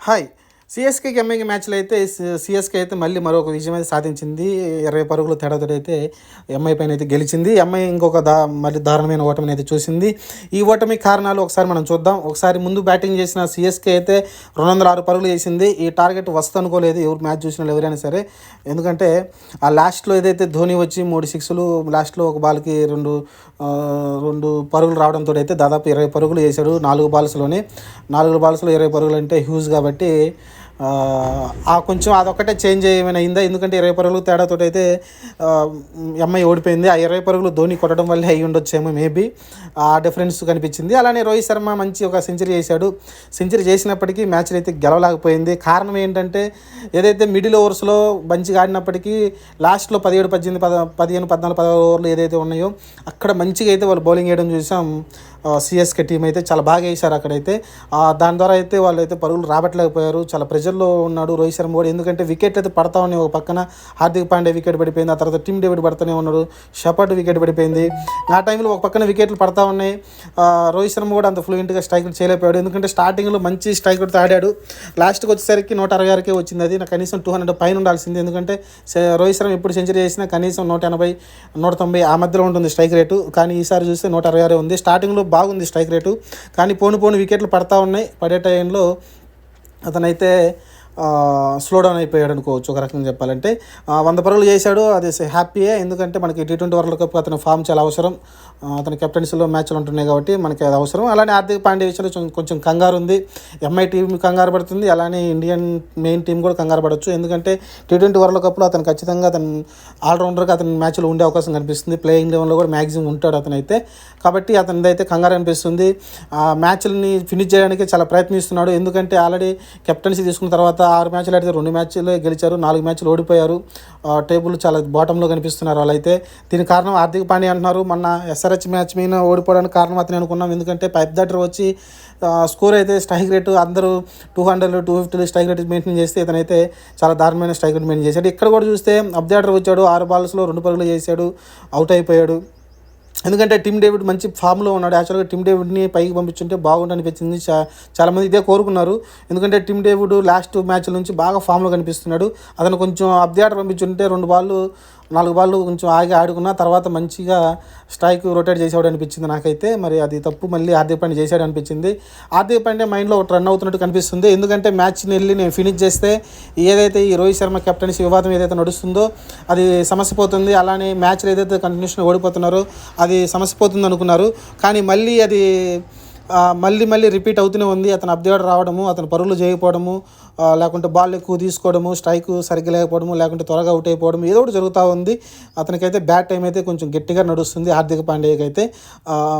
Hi. సీఎస్‌కేకి, ఎంఐకి మ్యాచ్‌లో అయితే CSK అయితే మళ్ళీ మరొక విజయం అయితే సాధించింది. 20 పరుగుల తేడాతోటైతే ఎంఐ పైనైతే గెలిచింది. ఎంఐ ఇంకొక మళ్ళీ దారుణమైన ఓటమినైతే చూసింది. ఈ ఓటమి కారణాలు ఒకసారి మనం చూద్దాం. ఒకసారి ముందు బ్యాటింగ్ చేసిన సీఎస్‌కే అయితే 206 పరుగులు చేసింది. ఈ టార్గెట్ వస్తదనుకోలేదు ఎవరు మ్యాచ్ చూసిన వాళ్ళు ఎవరైనా సరే. ఎందుకంటే ఆ లాస్ట్‌లో ఏదైతే ధోని వచ్చి 3 సిక్స్‌లు లాస్ట్‌లో ఒక బాల్‌కి 2 పరుగులు రావడంతోటైతే దాదాపు 20 పరుగులు చేశాడు 4 బాల్స్‌లోనే. 4 బాల్స్‌లో 20 పరుగులు అంటే హ్యూజ్ కాబట్టి కొంచెం అదొక్కటే చేంజ్ ఏమైనా అయిందా? ఎందుకంటే 20 పరుగులు తేడాతోటైతే ఎంఐ ఓడిపోయింది. ఆ 20 పరుగులు ధోని కొట్టడం వల్లే అయ్యి ఉండొచ్చేమో మేబీ. ఆ డిఫరెన్స్ కనిపించింది. అలానే రోహిత్ శర్మ మంచి ఒక సెంచరీ చేశాడు. సెంచరీ చేసినప్పటికీ మ్యాచ్లో అయితే గెలవలేకపోయింది. కారణం ఏంటంటే ఏదైతే మిడిల్ ఓవర్స్లో మంచిగా ఆడినప్పటికీ లాస్ట్లో 17, 18, 15, 14, 16 ఓవర్లు ఏదైతే ఉన్నాయో అక్కడ మంచిగా అయితే వాళ్ళు బౌలింగ్ వేయడం చూసాం. సిఎస్కే టీం అయితే చాలా బాగా వేశారు అక్కడైతే. దాని ద్వారా అయితే వాళ్ళు అయితే పరుగులు రాబట్టలేకపోయారు. చాలా ప్రెజర్లో ఉన్నాడు రోహిత్ శర్మ కూడా. ఎందుకంటే వికెట్లు అయితే పడతా ఉన్నాయి. ఒక పక్కన హార్దిక్ పాండే వికెట్ పడిపోయింది. ఆ తర్వాత టీమ్ డేవిడ్ పడుతూనే ఉన్నాడు. షపర్డ్ వికెట్ పడిపోయింది. ఆ టైంలో ఒక పక్కన వికెట్లు పడతా ఉన్నాయి. రోహిత్ శర్మ కూడా అంత ఫ్లూయెంట్గా స్ట్రైక్ చేయలేకపోయాడు. ఎందుకంటే స్టార్టింగ్లో మంచి స్ట్రైక్ ఆడాడు. లాస్ట్కి వచ్చేసరికి 166కే వచ్చింది. అది నాకు కనీసం 200 పైన ఉండాల్సింది. ఎందుకంటే రోహిత్ శర్మ ఎప్పుడు సెంచరీ చేసినా కనీసం 180, 190 ఆ మధ్యలో ఉంటుంది స్ట్రైక్ రేటు. కానీ ఈసారి చూస్తే 166 ఉంది. స్టార్టింగ్లో బాగుంది స్ట్రైక్ రేటు. కానీ పోను వికెట్లు పడతా ఉన్నాయి. పడే టైంలో అతనైతే స్లో డౌన్ అయిపోయాడు అనుకోవచ్చు ఒక రకంగా చెప్పాలంటే. 100 పరుగులు చేశాడు. అది హ్యాపీయే. ఎందుకంటే మనకి T20 వరల్డ్ కప్ అతని ఫామ్ చాలా అవసరం. అతని కెప్టెన్సీలో మ్యాచ్లు ఉంటున్నాయి కాబట్టి మనకి అది అవసరం. అలానే హార్దిక్ పాండే విషయంలో కొంచెం కంగారు ఉంది. ఎంఐ టీం కంగారు పడుతుంది. అలానే ఇండియన్ మెయిన్ టీం కూడా కంగారు పడవచ్చు. ఎందుకంటే T20 వరల్డ్ కప్లో అతను ఖచ్చితంగా ఆల్రౌండర్గా అతని మ్యాచ్లో ఉండే అవకాశం కనిపిస్తుంది. ప్లేయింగ్ లెవెన్లో కూడా మ్యాక్సిమం ఉంటాడు అతనైతే. కాబట్టి అతనిదైతే కంగారు అనిపిస్తుంది. మ్యాచ్లని ఫినిష్ చేయడానికి చాలా ప్రయత్నిస్తున్నాడు. ఎందుకంటే ఆల్రెడీ కెప్టెన్సీ తీసుకున్న తర్వాత 6 మ్యాచ్లు ఆడితే 2 మ్యాచ్లు గెలిచారు. 4 మ్యాచ్లు ఓడిపోయారు. టేబుల్ చాలా బాటంలో కనిపిస్తున్నారు వాళ్ళైతే. దీనికి కారణం హార్దిక్ పాండ్యా అంటున్నారు. మొన్న SRH మ్యాచ్ మీద ఓడిపోవడానికి కారణం అతనే అనుకున్నాం. ఎందుకంటే పైప్ దట్టర్ వచ్చి స్కోర్ అయితే స్ట్రైక్ రేటు అందరూ 200, 250 స్ట్రైక్ రేట్ మెయింటైన్ చేస్తే ఇతనైతే చాలా దారుణమైన స్ట్రైక్ రేట్ మెయింటైన్ చేశాడు. ఇక్కడ కూడా చూస్తే అబ్దాటర్ వచ్చాడు. 6 బాల్స్లో 2 పరుగులు చేశాడు. అవుట్ అయిపోయాడు. ఎందుకంటే టీమ్ డేవిడ్ మంచి ఫామ్లో ఉన్నాడు. యాక్చువల్గా టీమ్ డేవిడ్ని పైకి పంపించుంటే బాగుండు అనిపించింది. చాలామంది ఇదే కోరుకున్నారు. ఎందుకంటే టీమ్ డేవిడ్ లాస్ట్ మ్యాచ్ల నుంచి బాగా ఫామ్లో కనిపిస్తున్నాడు. అతను కొంచెం అబ్దాటర్ పంపించుంటే 4 బాళ్ళు కొంచెం ఆగి ఆడుకున్న తర్వాత మంచిగా స్ట్రైక్ రొటేట్ చేసేవాడు అనిపించింది నాకైతే. మరి అది తప్పు మళ్ళీ హార్దిక్ పాండ్యా చేసాడు అనిపించింది. హార్దిక్ పాండ్యా మైండ్లో ఒక రన్ అవుతున్నట్టు కనిపిస్తుంది. ఎందుకంటే మ్యాచ్ని వెళ్ళి నేను ఫినిష్ చేస్తే ఏదైతే ఈ రోహిత్ శర్మ కెప్టెన్సీ వివాదం ఏదైతే నడుస్తుందో అది సమస్య పోతుంది. అలానే మ్యాచ్లు ఏదైతే కంటిన్యూషన్ ఓడిపోతున్నారో అది సమస్య పోతుంది అనుకున్నారు. కానీ మళ్ళీ అది మళ్ళీ రిపీట్ అవుతూనే ఉంది. అతను అబ్దేవాడు రావడము, అతను పరుగులు చేయకపోవడము, లేకుంటే బాల్ ఎక్కువ తీసుకోవడము, స్ట్రైక్ సరిగ్గా లేకపోవడము, లేకుంటే త్వరగా అవుట్ అయిపోవడం ఏదో ఒకటి జరుగుతూ ఉంది. అతనికైతే బ్యాడ్ టైం అయితే కొంచెం గట్టిగా నడుస్తుంది హార్దిక్ పాండ్యాకి అయితే.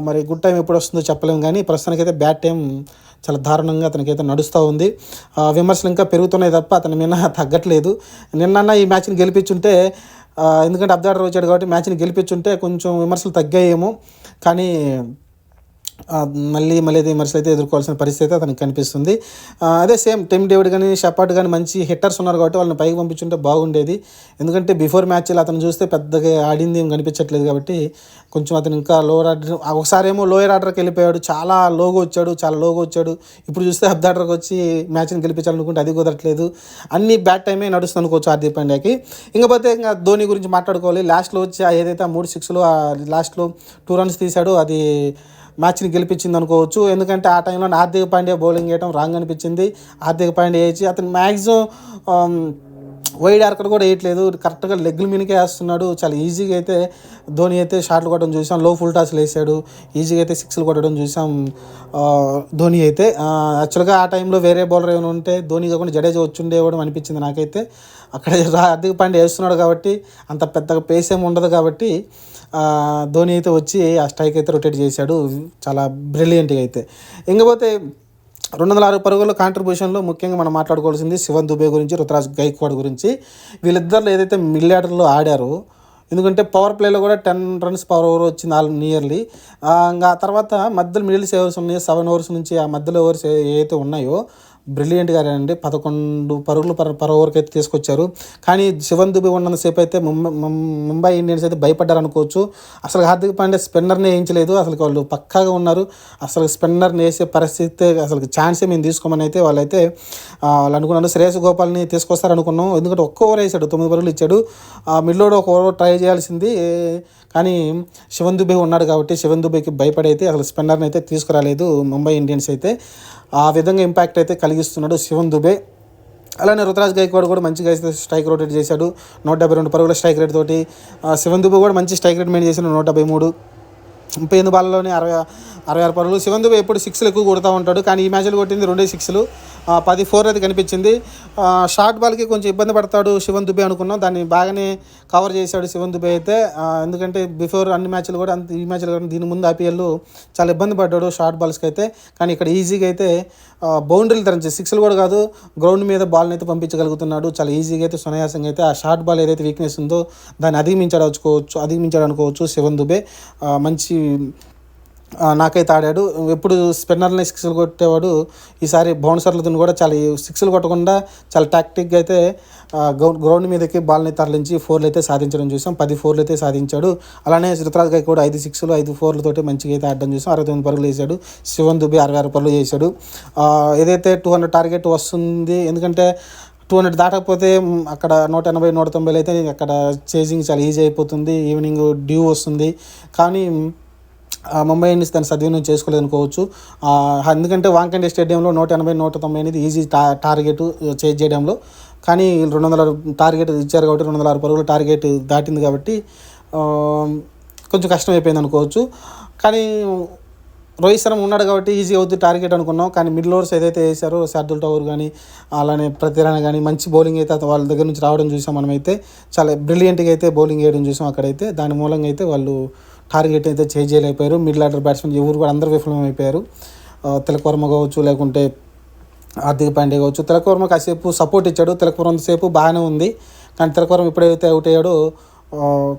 మరి గుడ్ టైం ఎప్పుడు వస్తుందో చెప్పలేము. కానీ ప్రస్తుతానికైతే బ్యాడ్ టైం చాలా దారుణంగా అతనికైతే నడుస్తూ ఉంది. విమర్శలు ఇంకా పెరుగుతున్నాయి తప్ప అతని మీద తగ్గట్లేదు. నిన్న ఈ మ్యాచ్ని గెలిపించుంటే, ఎందుకంటే అబ్దాటర్ వచ్చాడు కాబట్టి మ్యాచ్ని గెలిపించుంటే కొంచెం విమర్శలు తగ్గాయేమో. కానీ మళ్ళీ విమర్శలు అయితే ఎదుర్కోవాల్సిన పరిస్థితి అయితే అతనికి కనిపిస్తుంది. అదే సేమ్ టీమ్ డేవిడ్ కానీ షపర్డ్ కానీ మంచి హిట్టర్స్ ఉన్నారు కాబట్టి వాళ్ళని పైకి పంపించుంటే బాగుండేది. ఎందుకంటే బిఫోర్ మ్యాచ్లో అతను చూస్తే పెద్దగా ఆడింది ఏం కనిపించట్లేదు కాబట్టి కొంచెం అతను ఇంకా లోవర్ ఆర్డర్, ఒకసారి ఏమో లోయర్ ఆర్డర్కి వెళ్ళిపోయాడు. చాలా లోగా వచ్చాడు. ఇప్పుడు చూస్తే అబ్దాటర్కి వచ్చి మ్యాచ్ని గెలిపించాలనుకుంటే అది కుదరట్లేదు. అన్ని బ్యాడ్ టైమే నడుస్తుంది అనుకోవచ్చు హార్దిక్ పాండ్యాకి. ఇంకపోతే ఇంకా ధోని గురించి మాట్లాడుకోవాలి. లాస్ట్లో వచ్చి ఏదైతే 3 సిక్స్లు లాస్ట్లో 2 రన్స్ తీశాడు అది మ్యాచ్ని గెలిపించింది అనుకోవచ్చు. ఎందుకంటే ఆ టైంలో హార్దిక్ పాండ్యా బౌలింగ్ వేయడం రాంగ్ అనిపించింది. హార్దిక్ పాండ్యా వేసి అతను మ్యాక్సిమం వైడ్ ఆర్కర్ కూడా వేయట్లేదు. కరెక్ట్గా లెగ్ల మీదకే వేస్తున్నాడు. చాలా ఈజీగా అయితే ధోని అయితే షాట్లు కొట్టడం చూసాం. లో ఫుల్ టాస్లు వేసాడు. ఈజీగా అయితే సిక్స్లు కొట్టడం చూసాం ధోని అయితే. యాక్చువల్గా ఆ టైంలో వేరే బౌలర్ ఏమైనా ఉంటే ధోని కాకుండా జడేజా వచ్చుండేవాడు అనిపించింది నాకైతే. అక్కడ హార్దిక్ పాండ్యా వేస్తున్నాడు కాబట్టి అంత పెద్దగా పేస్ ఏమి ఉండదు కాబట్టి ధోని అయితే వచ్చి ఆ స్ట్రైక్ అయితే రొటేట్ చేశాడు చాలా బ్రిలియంట్గా అయితే. ఇంకపోతే 206 పరుగుల కాంట్రిబ్యూషన్లో ముఖ్యంగా మనం మాట్లాడుకోవాల్సింది శివన్ దుబే గురించి, రుతురాజ్ గైక్వాడ్ గురించి. వీళ్ళిద్దరిలో ఏదైతే మిడిల్ ఆర్డర్లో ఆడారో, ఎందుకంటే పవర్ ప్లేలో కూడా 10 runs పర్ ఓవర్ వచ్చింది నియర్లీ. ఇంకా తర్వాత మధ్యలో మిడిల్ ఓవర్స్ ఉన్నాయి 7 ఓవర్స్ నుంచి. ఆ మధ్యలో ఓవర్స్ ఏవైతే ఉన్నాయో బ్రిలియంట్గా అండి 11 పరుగులు పర్ ఓవర్కి అయితే తీసుకొచ్చారు. కానీ శివన్ దుబే ఉన్నంతసేపు అయితే ముంబై ఇండియన్స్ అయితే భయపడ్డారు అనుకోవచ్చు. అసలు హార్దిక్ పాండ్యా స్పిన్నర్నే వేయించలేదు. అసలు వాళ్ళు పక్కాగా ఉన్నారు. అసలు స్పిన్నర్ని వేసే పరిస్థితి అసలు ఛాన్సే మేము తీసుకోమని అయితే వాళ్ళైతే వాళ్ళు అనుకున్నాను శ్రేయస్ గోపాల్ని తీసుకొస్తారు అనుకున్నాం, ఎందుకంటే ఒక్క ఓవర్ వేసాడు, 9 పరుగులు ఇచ్చాడు. మిడ్లోడ్ ఒక ఓవర్ ట్రై చేయాల్సింది, కానీ శివన్ దుబే ఉన్నాడు కాబట్టి శివన్ దుబేకి భయపడి అయితే అసలు స్పిన్నర్ని అయితే తీసుకురాలేదు ముంబై ఇండియన్స్ అయితే. ఆ విధంగా ఇంపాక్ట్ అయితే కలిగిస్తున్నాడు శివన్ దుబే. అలానే రుతురాజ్ గైక్వాడ్ కూడా మంచిగా అయితే స్ట్రైక్ రొటేట్ చేశాడు, 172 పరుగుల స్ట్రైక్ రేట్ తోటి. శివన్ దుబే కూడా మంచి స్ట్రైక్ రేట్ మెయింటైన్ చేశాడు, 173. 38 బాల్లోనే 66 పరుగులు. శివన్ దుబే ఎప్పుడు 6లు ఎక్కువ కొడుతూ ఉంటాడు, కానీ ఈ మ్యాచ్లో కొట్టింది 2 6లు, 10 4 అయితే కనిపించింది. షార్ట్ బాల్కి కొంచెం ఇబ్బంది పడతాడు శివన్ దుబే అనుకున్నాం, దాన్ని బాగానే కవర్ చేశాడు శివన్ దుబే అయితే. ఎందుకంటే బిఫోర్ అన్ని మ్యాచ్లు కూడా ఈ మ్యాచ్లు కూడా దీని ముందు ఐపీఎల్ చాలా ఇబ్బంది పడ్డాడు షార్ట్ బాల్స్కి అయితే. కానీ ఇక్కడ ఈజీగా అయితే బౌండరీలు తరించి 6లు కూడా కాదు, గ్రౌండ్ మీద బాల్ని అయితే పంపించగలుగుతున్నాడు చాలా ఈజీగా అయితే, సునాయాసంగా అయితే. ఆ షార్ట్ బాల్ ఏదైతే వీక్నెస్ ఉందో దాన్ని అధిగమించాడు అనుకోవచ్చు శివన్ దుబే. మంచి నాకైతే ఆడాడు. ఎప్పుడు స్పిన్నర్ని 6లు కొట్టేవాడు, ఈసారి బౌన్సర్లతో కూడా చాలా 6లు కొట్టకుండా చాలా టాక్టిక్గా అయితే గ్రౌండ్ మీదకి బాల్ని తరలించి 4లు అయితే సాధించడం చూసాం. 10 4లు అయితే సాధించాడు. అలానే రుతురాజ్ గైక్వాడ్ కూడా 5 6లు 5 4లతోటి మంచిగా అయితే ఆడడం చూసాం. 69 పరుగులు వేసాడు. శివన్ దుబే 66 పరుగులు చేశాడు. ఏదైతే 200 టార్గెట్ వస్తుంది, ఎందుకంటే 200 దాటకపోతే అక్కడ 180 190 అయితే అక్కడ చేజింగ్ చాలా ఈజీ అయిపోతుంది, ఈవినింగ్ డ్యూ వస్తుంది. కానీ ముంబై ఇండియన్స్ దాన్ని సద్వినియోగం చేసుకోలేదు అనుకోవచ్చు. ఎందుకంటే వాంఖేడే స్టేడియంలో 180 190 అనేది ఈజీ టార్గెట్ చేజ్ చేయడంలో, కానీ 200 టార్గెట్ ఇచ్చారు కాబట్టి 206 పరుగుల టార్గెట్ దాటింది కాబట్టి కొంచెం కష్టం అయిపోయింది అనుకోవచ్చు. కానీ రోహిత్ శర్మ ఉన్నాడు కాబట్టి ఈజీ అవుతుంది టార్గెట్ అనుకున్నాం. కానీ మిడిల్ ఓవర్స్ ఏదైతే వేసారో శార్దుల్ ఠాకూర్ కానీ అలానే ప్రతిరాణ కానీ మంచి బౌలింగ్ అయితే వాళ్ళ దగ్గర నుంచి రావడం చూసాం. మనమైతే చాలా బ్రిలియంట్గా అయితే బౌలింగ్ వేయడం చూసాం అక్కడైతే. దాని మూలంగా అయితే వాళ్ళు టార్గెట్ అయితే చేంజ్ చేయలేకపోయారు. మిడిల్ ఆర్డర్ బ్యాట్స్మెన్ ఎవరు కూడా అందరూ విఫలమైపోయారు. తిలక్ వర్మ కావచ్చు, లేకుంటే హార్దిక్ పాండ్యా కావచ్చు. తిలక్ వర్మ కాసేపు సపోర్ట్ ఇచ్చాడు, తిలక్ వర్మ సేపు బాగానే ఉంది. కానీ తిలక్ వర్మ ఎప్పుడైతే అవుట్ అయ్యాడో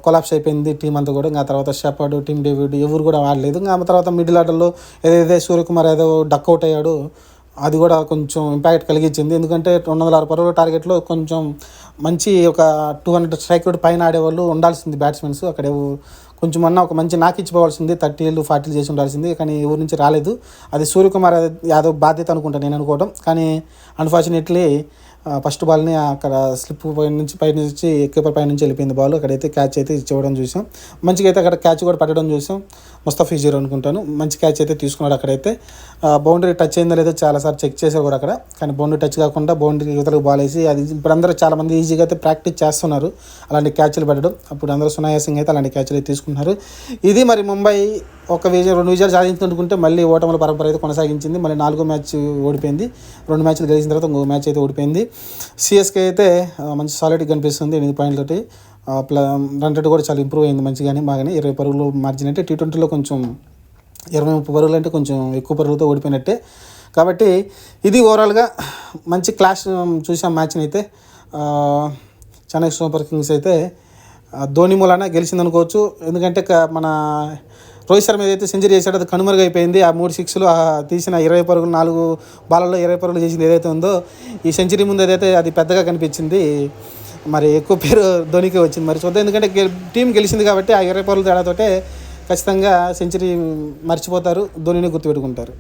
కొలాప్స్ అయిపోయింది టీం అంతా కూడా. ఇంకా తర్వాత షెపర్డ్, టీమ్ డేవిడ్ ఎవరు కూడా ఆడలేదు. ఇంకా తర్వాత మిడిల్ ఆర్డర్లో ఏదైతే సూర్యకుమార్ ఏదో డక్అవుట్ అయ్యాడో అది కూడా కొంచెం ఇంపాక్ట్ కలిగించింది. ఎందుకంటే 206 పరుగుల టార్గెట్లో కొంచెం మంచి ఒక 200 స్ట్రైక్ రేట్ పైన ఆడేవాళ్ళు ఉండాల్సింది బ్యాట్స్మెన్స్. అక్కడ కొంచెం ఒక మంచి ఇచ్చిపోవాల్సింది, 30లు 40లు చేసి ఉండాల్సింది. కానీ ఊరి నుంచి రాలేదు. అది సూర్యకుమార్ యాదవ్ బాధ్యత అనుకుంటాను నేను అనుకోవడం. కానీ అన్ఫార్చునేట్లీ ఫస్ట్ బాల్ని అక్కడ స్లిప్ పై నుంచి కీపర్ పై నుంచి వెళ్ళిపోయింది బాల్. అక్కడైతే క్యాచ్ అయితే ఇచ్చేవడం చూసాం. మంచిగా అయితే అక్కడ క్యాచ్ కూడా పట్టడం చూసాం. ముస్తఫిజర్ అనుకుంటాను మంచి క్యాచ్ అయితే తీసుకున్నాడు. అక్కడైతే బౌండరీ టచ్ అయిందో లేదో చాలాసార్లు చెక్ చేశారు కూడా అక్కడ. కానీ బౌండరీ టచ్ కాకుండా బౌండరీ యువతలకు బాల్ వేసి అది ఇప్పుడు అందరూ చాలామంది ఈజీగా అయితే ప్రాక్టీస్ చేస్తున్నారు అలాంటి క్యాచ్లు పెట్టడం. అప్పుడు అందరూ సునాయాసంగా అయితే అలాంటి క్యాచ్లు అయితే తీసుకుంటున్నారు. ఇది మరి ముంబై ఒక 2 విజయాలు సాధించుకుంటే మళ్ళీ ఓటముల పరంపర అయితే కొనసాగించింది. మళ్ళీ 4వ మ్యాచ్ ఓడిపోయింది. 2 మ్యాచ్లు గెలిచిన తర్వాత ఇంకో మ్యాచ్ అయితే ఓడిపోయింది. సిఎస్కే అయితే మంచి సాలిడ్గా కనిపిస్తుంది 8 పాయింట్లతోటి. రన్ రేట్ కూడా చాలా ఇంప్రూవ్ అయింది మంచిగానే బాగానే. 20 పరుగులు మార్జిన్ అంటే T20లో కొంచెం 20-30 పరుగులు అంటే కొంచెం ఎక్కువ పరుగులతో ఓడిపోయినట్టే. కాబట్టి ఇది ఓవరాల్గా మంచి క్లాష్ చూసాం మ్యాచ్ని అయితే. చెన్నై సూపర్ కింగ్స్ అయితే ధోని మూలాన గెలిచింది అనుకోవచ్చు. ఎందుకంటే మన రోహిత్ శర్మ ఏదైతే సెంచరీ చేశాడో అది కనుమరుగైపోయింది. ఆ 3 6లు తీసిన 20 పరుగులు 4 బాళ్ళలో 20 పరుగులు చేసింది ఏదైతే ఉందో ఈ సెంచరీ ముందు ఏదైతే అది పెద్దగా కనిపించింది. మరి ఎక్కువ పేరు ధోనికే వచ్చింది. మరి చూద్దాం, ఎందుకంటే టీం గెలిచింది కాబట్టి ఆ 20 పరుగుల తేడాతోటే ఖచ్చితంగా సెంచరీ మర్చిపోతారు, ధోనిని గుర్తుపెట్టుకుంటారు.